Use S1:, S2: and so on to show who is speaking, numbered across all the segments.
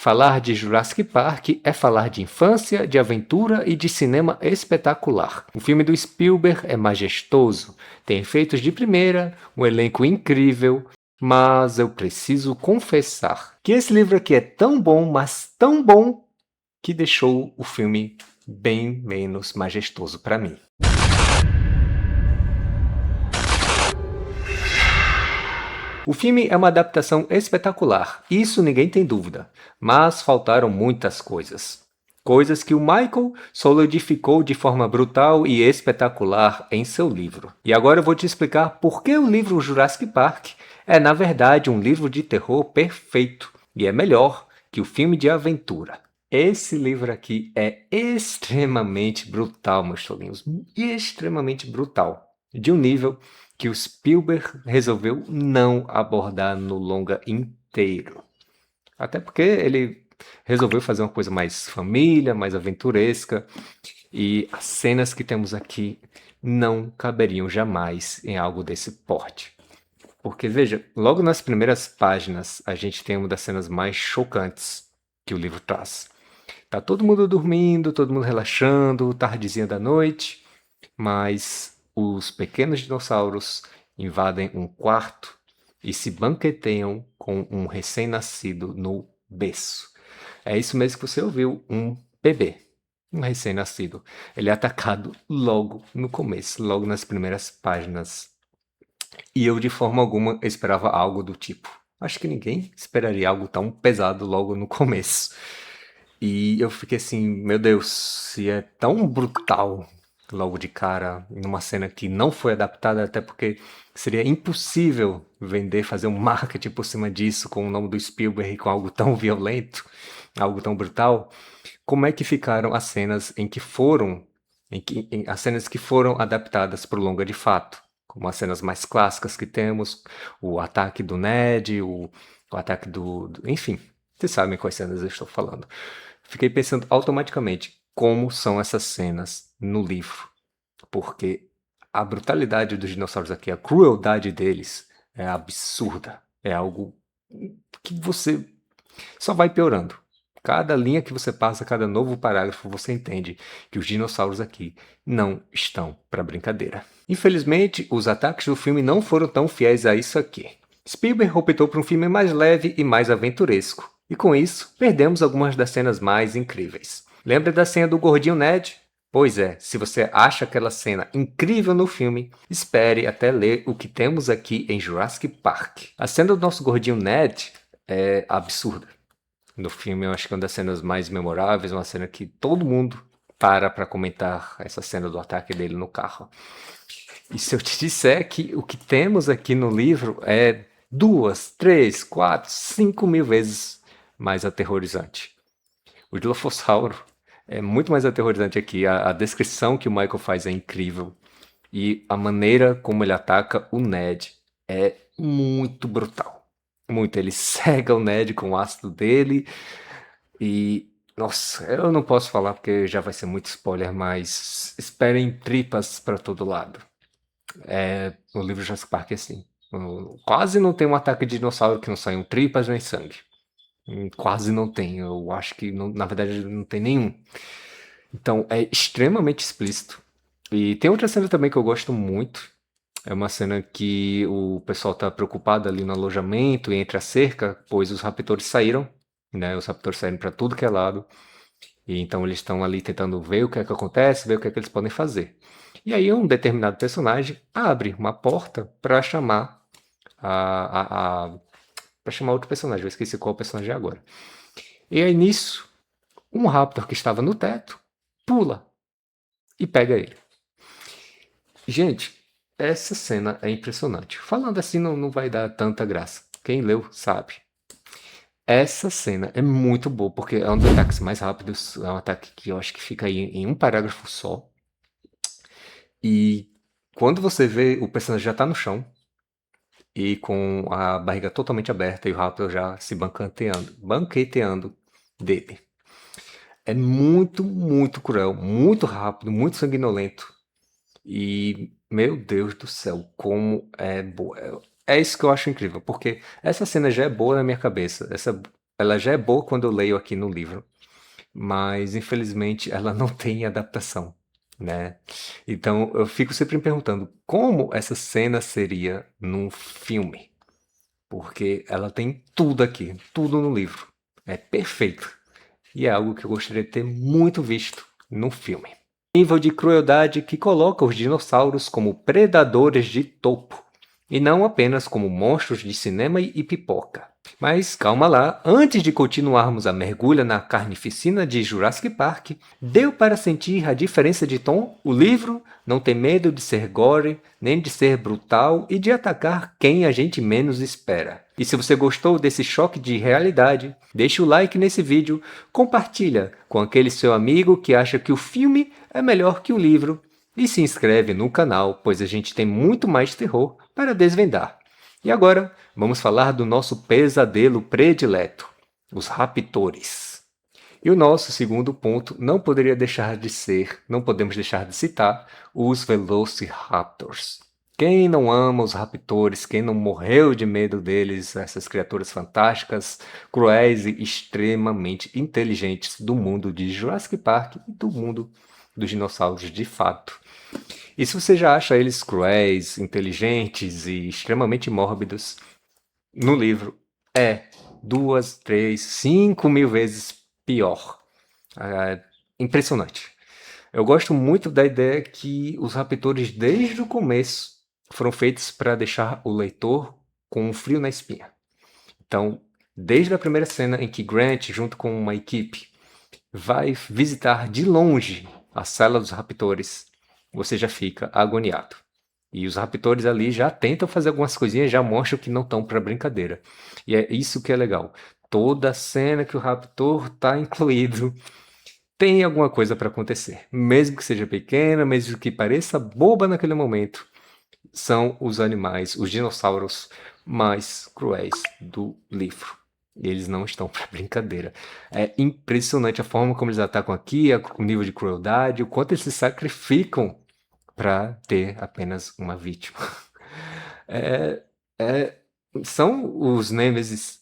S1: Falar de Jurassic Park é falar de infância, de aventura e de cinema espetacular. O filme do Spielberg é majestoso, tem efeitos de primeira, um elenco incrível, mas eu preciso confessar que esse livro aqui é tão bom, mas tão bom, que deixou o filme bem menos majestoso para mim. O filme é uma adaptação espetacular, isso ninguém tem dúvida, mas faltaram muitas coisas. Coisas que o Michael solidificou de forma brutal e espetacular em seu livro. E agora eu vou te explicar por que o livro Jurassic Park é, na verdade, um livro de terror perfeito e é melhor que o filme de aventura. Esse livro aqui é extremamente brutal, meus tolinhos, extremamente brutal, de um nível que o Spielberg resolveu não abordar no longa inteiro. Até porque ele resolveu fazer uma coisa mais família, mais aventuresca, e as cenas que temos aqui não caberiam jamais em algo desse porte. Porque, veja, logo nas primeiras páginas a gente tem uma das cenas mais chocantes que o livro traz. Tá todo mundo dormindo, todo mundo relaxando, tardezinha da noite, mas os pequenos dinossauros invadem um quarto e se banqueteiam com um recém-nascido no berço. É isso mesmo que você ouviu, um bebê, um recém-nascido. Ele é atacado logo no começo, logo nas primeiras páginas. E eu de forma alguma esperava algo do tipo. Acho que ninguém esperaria algo tão pesado logo no começo. E eu fiquei assim, meu Deus, se é tão brutal logo de cara, numa cena que não foi adaptada, até porque seria impossível vender, fazer um marketing por cima disso com o nome do Spielberg e com algo tão violento, algo tão brutal. Como é que ficaram as cenas em que foram, as cenas que foram adaptadas para o longa de fato? Como as cenas mais clássicas que temos, o ataque do Ned, o ataque enfim, vocês sabem quais cenas eu estou falando. Fiquei pensando automaticamente como são essas cenas no livro, porque a brutalidade dos dinossauros aqui, a crueldade deles é absurda. É algo que você só vai piorando. Cada linha que você passa, cada novo parágrafo, você entende que os dinossauros aqui não estão para brincadeira. Infelizmente, os ataques do filme não foram tão fiéis a isso aqui. Spielberg optou por um filme mais leve e mais aventuresco, e com isso, perdemos algumas das cenas mais incríveis. Lembra da cena do gordinho Ned? Pois é, se você acha aquela cena incrível no filme, espere até ler o que temos aqui em Jurassic Park. A cena do nosso gordinho Ned é absurda. No filme, eu acho que é uma das cenas mais memoráveis, uma cena que todo mundo para comentar essa cena do ataque dele no carro. E se eu te disser que o que temos aqui no livro é 2, 3, 4, 5 mil vezes mais aterrorizante. O Dilophosauro é muito mais aterrorizante aqui. A descrição que o Michael faz é incrível. E a maneira como ele ataca o Ned é muito brutal. Muito. Ele cega o Ned com o ácido dele. E, nossa, eu não posso falar porque já vai ser muito spoiler, mas esperem tripas para todo lado. No livro Jurassic Park é assim. Quase não tem um ataque de dinossauro que não saiam tripas nem sangue. Quase não tem. Eu acho que, na verdade, não tem nenhum. Então, é extremamente explícito. E tem outra cena também que eu gosto muito. É uma cena que o pessoal tá preocupado ali no alojamento e entre a cerca, pois os raptores saíram, né? Os raptores saíram para tudo que é lado. E então eles estão ali tentando ver o que é que acontece, ver o que é que eles podem fazer. E aí um determinado personagem abre uma porta para chamar para chamar outro personagem. Eu esqueci qual personagem é agora. E aí nisso, um raptor que estava no teto pula e pega ele. Gente, essa cena é impressionante. Falando assim não vai dar tanta graça. Quem leu sabe. Essa cena é muito boa, porque é um dos ataques mais rápidos. É um ataque que eu acho que fica aí em um parágrafo só. E quando você vê, o personagem já tá no chão. E com a barriga totalmente aberta e o Raptor já se banqueteando dele. É muito, muito cruel, muito rápido, muito sanguinolento. E, meu Deus do céu, como é boa. É isso que eu acho incrível, porque essa cena já é boa na minha cabeça. ela já é boa quando eu leio aqui no livro, mas infelizmente ela não tem adaptação, né? Então eu fico sempre me perguntando como essa cena seria num filme, porque ela tem tudo aqui, tudo no livro. É perfeito. E é algo que eu gostaria de ter muito visto no filme. Nível de crueldade que coloca os dinossauros como predadores de topo, e não apenas como monstros de cinema e pipoca. Mas calma lá, antes de continuarmos a mergulha na carnificina de Jurassic Park, deu para sentir a diferença de tom? O livro não tem medo de ser gore, nem de ser brutal e de atacar quem a gente menos espera. E se você gostou desse choque de realidade, deixa o like nesse vídeo, compartilha com aquele seu amigo que acha que o filme é melhor que o livro e se inscreve no canal, pois a gente tem muito mais terror para desvendar. E agora, vamos falar do nosso pesadelo predileto, os raptores. E o nosso segundo ponto não poderia deixar de ser, não podemos deixar de citar, os Velociraptors. Quem não ama os raptores, quem não morreu de medo deles, essas criaturas fantásticas, cruéis e extremamente inteligentes do mundo de Jurassic Park e do mundo dos dinossauros de fato. E se você já acha eles cruéis, inteligentes e extremamente mórbidos, no livro é 2, 3, 5 mil vezes pior. É impressionante. Eu gosto muito da ideia que os raptores, desde o começo, foram feitos para deixar o leitor com um frio na espinha. Então, desde a primeira cena em que Grant, junto com uma equipe, vai visitar de longe a cela dos raptores, você já fica agoniado. E os raptores ali já tentam fazer algumas coisinhas, já mostram que não estão para brincadeira. E é isso que é legal. Toda cena que o raptor está incluído tem alguma coisa para acontecer. Mesmo que seja pequena, mesmo que pareça boba naquele momento, são os animais, os dinossauros mais cruéis do livro. E eles não estão para brincadeira. É impressionante a forma como eles atacam aqui, o nível de crueldade, o quanto eles se sacrificam para ter apenas uma vítima. É, é- são os nêmesis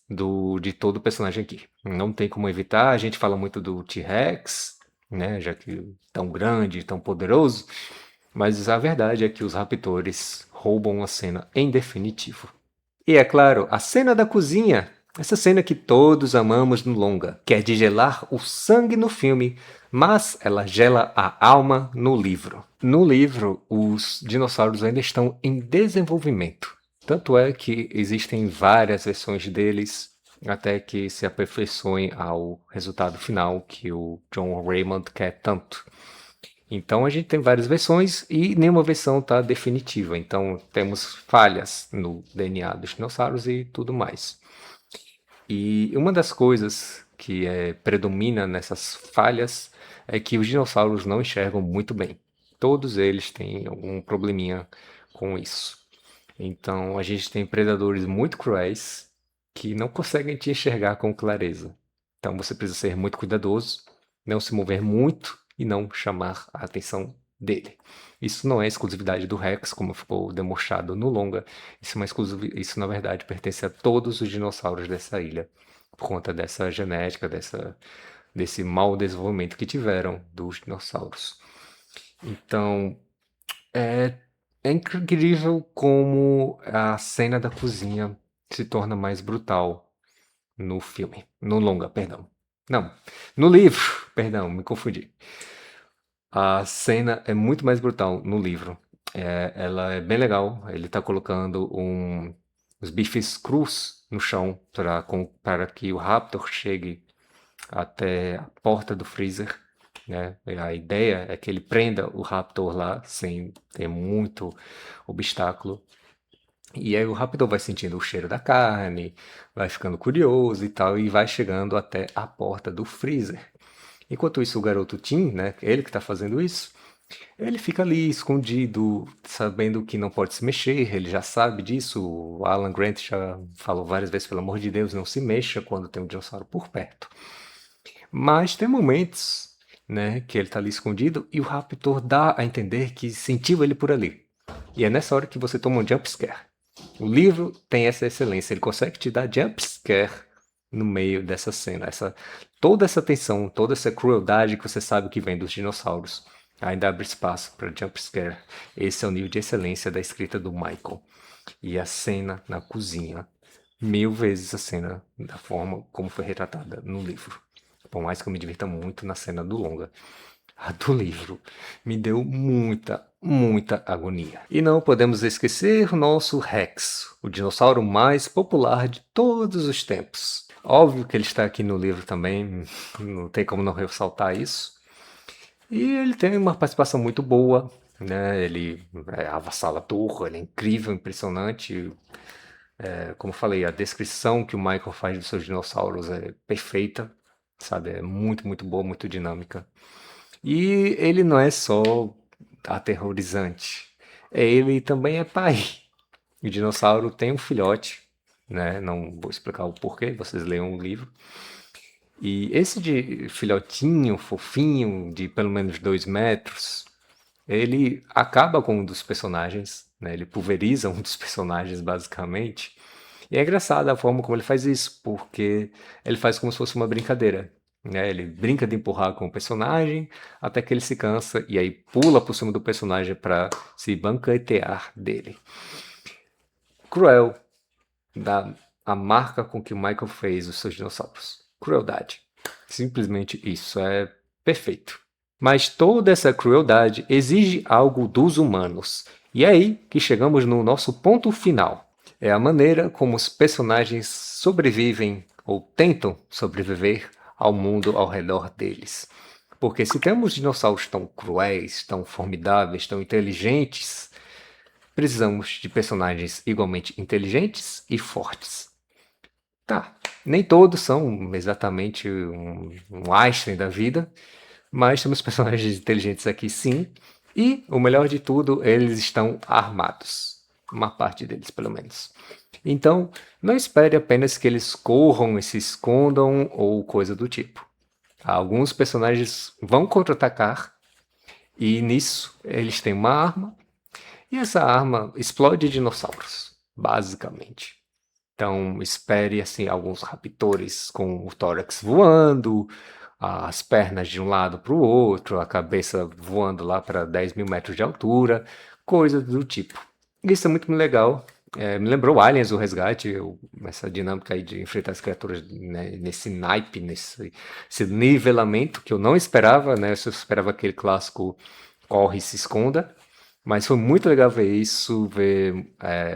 S1: de todo personagem aqui. Não tem como evitar. A gente fala muito do T-Rex, né, já que tão grande, tão poderoso. Mas a verdade é que os raptores roubam a cena em definitivo. E é claro, a cena da cozinha. Essa cena que todos amamos no longa, que é de gelar o sangue no filme, mas ela gela a alma no livro. No livro, os dinossauros ainda estão em desenvolvimento. Tanto é que existem várias versões deles até que se aperfeiçoem ao resultado final que o John Raymond quer tanto. Então a gente tem várias versões e nenhuma versão está definitiva. Então temos falhas no DNA dos dinossauros e tudo mais. E uma das coisas que predomina nessas falhas é que os dinossauros não enxergam muito bem. Todos eles têm algum probleminha com isso. Então a gente tem predadores muito cruéis que não conseguem te enxergar com clareza. Então você precisa ser muito cuidadoso, não se mover muito e não chamar a atenção dele. Isso não é exclusividade do Rex, como ficou demonstrado no longa. Isso na verdade pertence a todos os dinossauros dessa ilha, por conta dessa genética, desse mau desenvolvimento que tiveram dos dinossauros. Então, é, é incrível como a cena da cozinha se torna mais brutal no filme. No longa, perdão. Não, no livro, perdão, me confundi. A cena é muito mais brutal no livro. Ela é bem legal. Ele tá colocando os bifes crus no chão para que o Raptor chegue até a porta do freezer, né? E a ideia é que ele prenda o Raptor lá sem ter muito obstáculo. E aí o Raptor vai sentindo o cheiro da carne, vai ficando curioso e tal, e vai chegando até a porta do freezer. Enquanto isso, o garoto Tim, né, ele que está fazendo isso, ele fica ali escondido, sabendo que não pode se mexer, ele já sabe disso. O Alan Grant já falou várias vezes, pelo amor de Deus, não se mexa quando tem um dinossauro por perto. Mas tem momentos, né, que ele está ali escondido e o Raptor dá a entender que sentiu ele por ali. E é nessa hora que você toma um jump scare. O livro tem essa excelência, ele consegue te dar jump scare no meio dessa cena. Toda essa tensão, toda essa crueldade que você sabe que vem dos dinossauros, ainda abre espaço para jump scare. Esse é o nível de excelência da escrita do Michael. E a cena na cozinha, mil vezes a cena da forma como foi retratada no livro. Por mais que eu me divirta muito na cena do longa, a do livro me deu muita, muita agonia. E não podemos esquecer o nosso Rex, o dinossauro mais popular de todos os tempos. Óbvio que ele está aqui no livro também, não tem como não ressaltar isso. E ele tem uma participação muito boa, né? Ele é avassalador, ele é incrível, impressionante. Como eu falei, a descrição que o Michael faz dos seus dinossauros é perfeita, sabe? É muito, muito boa, muito dinâmica. E ele não é só aterrorizante, ele também é pai. O dinossauro tem um filhote, né? Não vou explicar o porquê, vocês leiam o livro. E esse de filhotinho, fofinho, de pelo menos 2 metros, ele acaba com um dos personagens, né? Ele pulveriza um dos personagens, basicamente. E é engraçado a forma como ele faz isso, porque ele faz como se fosse uma brincadeira, né? Ele brinca de empurrar com o personagem até que ele se cansa e aí pula por cima do personagem para se banquetear dele. Cruel, da a marca com que o Michael fez os seus dinossauros. Crueldade. Simplesmente isso, é perfeito. Mas toda essa crueldade exige algo dos humanos. E é aí que chegamos no nosso ponto final. É a maneira como os personagens sobrevivem ou tentam sobreviver ao mundo ao redor deles. Porque se temos dinossauros tão cruéis, tão formidáveis, tão inteligentes, precisamos de personagens igualmente inteligentes e fortes. Tá, nem todos são exatamente um Einstein da vida, mas temos personagens inteligentes aqui sim. E, o melhor de tudo, eles estão armados. Uma parte deles, pelo menos. Então, não espere apenas que eles corram e se escondam ou coisa do tipo. Alguns personagens vão contra-atacar e nisso eles têm uma arma e essa arma explode dinossauros, basicamente. Então, espere assim alguns raptores com o tórax voando, as pernas de um lado para o outro, a cabeça voando lá para 10 mil metros de altura, coisas do tipo. Isso é muito legal. Me lembrou Aliens, o Resgate, essa dinâmica aí de enfrentar as criaturas, né, nesse naipe, esse nivelamento que eu não esperava, né? Eu só esperava aquele clássico corre e se esconda. Mas foi muito legal ver isso, ver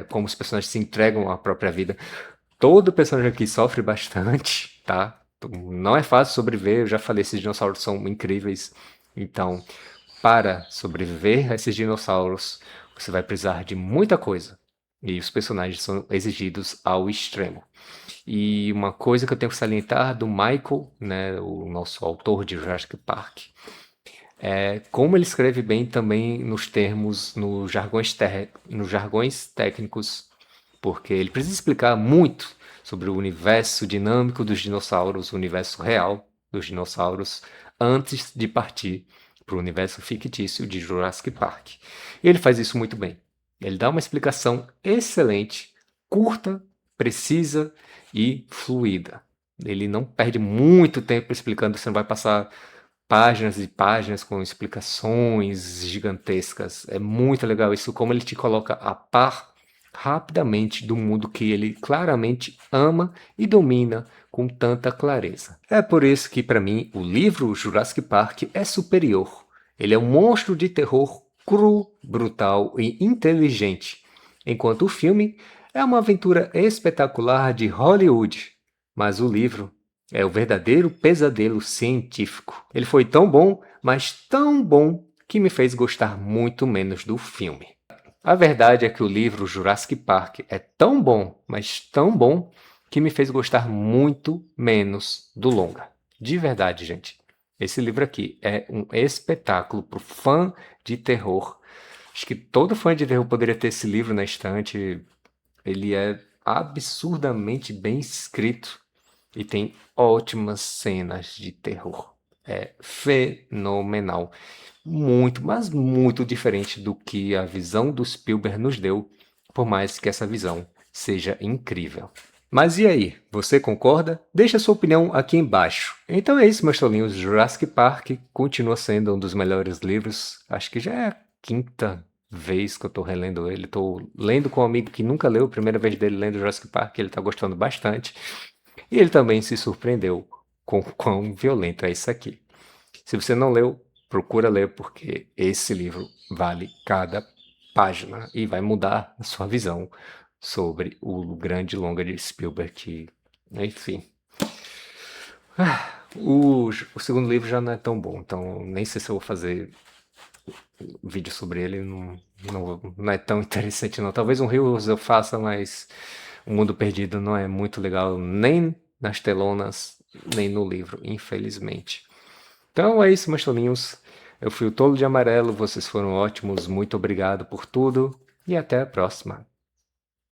S1: como os personagens se entregam à própria vida. Todo personagem aqui sofre bastante, tá? Não é fácil sobreviver, eu já falei, esses dinossauros são incríveis. Então, para sobreviver a esses dinossauros, você vai precisar de muita coisa. E os personagens são exigidos ao extremo. E uma coisa que eu tenho que salientar do Michael, né, o nosso autor de Jurassic Park, é como ele escreve bem também nos termos, nos jargões técnicos, porque ele precisa explicar muito sobre o universo dinâmico dos dinossauros, o universo real dos dinossauros, antes de partir para o universo fictício de Jurassic Park. E ele faz isso muito bem. Ele dá uma explicação excelente, curta, precisa e fluida. Ele não perde muito tempo explicando, você não vai passar páginas e páginas com explicações gigantescas. É muito legal isso, como ele te coloca a par rapidamente do mundo que ele claramente ama e domina com tanta clareza. É por isso que, para mim, o livro Jurassic Park é superior. Ele é um monstro de terror cru, brutal e inteligente, enquanto o filme é uma aventura espetacular de Hollywood. Mas o livro é o verdadeiro pesadelo científico. Ele foi tão bom, mas tão bom, que me fez gostar muito menos do filme. A verdade é que o livro Jurassic Park é tão bom, mas tão bom, que me fez gostar muito menos do longa. De verdade, gente. Esse livro aqui é um espetáculo para o fã de terror. Acho que todo fã de terror poderia ter esse livro na estante. Ele é absurdamente bem escrito e tem ótimas cenas de terror. É fenomenal. Muito, mas muito diferente do que a visão do Spielberg nos deu, por mais que essa visão seja incrível. Mas e aí, você concorda? Deixe a sua opinião aqui embaixo. Então é isso, meus tolinhos. Jurassic Park continua sendo um dos melhores livros. Acho que já é a quinta vez que eu tô relendo ele. Tô lendo com um amigo que nunca leu, a primeira vez dele lendo Jurassic Park, ele tá gostando bastante. E ele também se surpreendeu com o quão violento é isso aqui. Se você não leu, procura ler, porque esse livro vale cada página e vai mudar a sua visão sobre o grande longa de Spielberg. Que, enfim. O segundo livro já não é tão bom, então nem sei se eu vou fazer vídeo sobre ele. Não é tão interessante, não. Talvez um Heroes eu faça, mas O Mundo Perdido não é muito legal, nem nas telonas, nem no livro, infelizmente. Então é isso, meus tolinhos. Eu fui o Tolo de Amarelo, vocês foram ótimos, muito obrigado por tudo e até a próxima.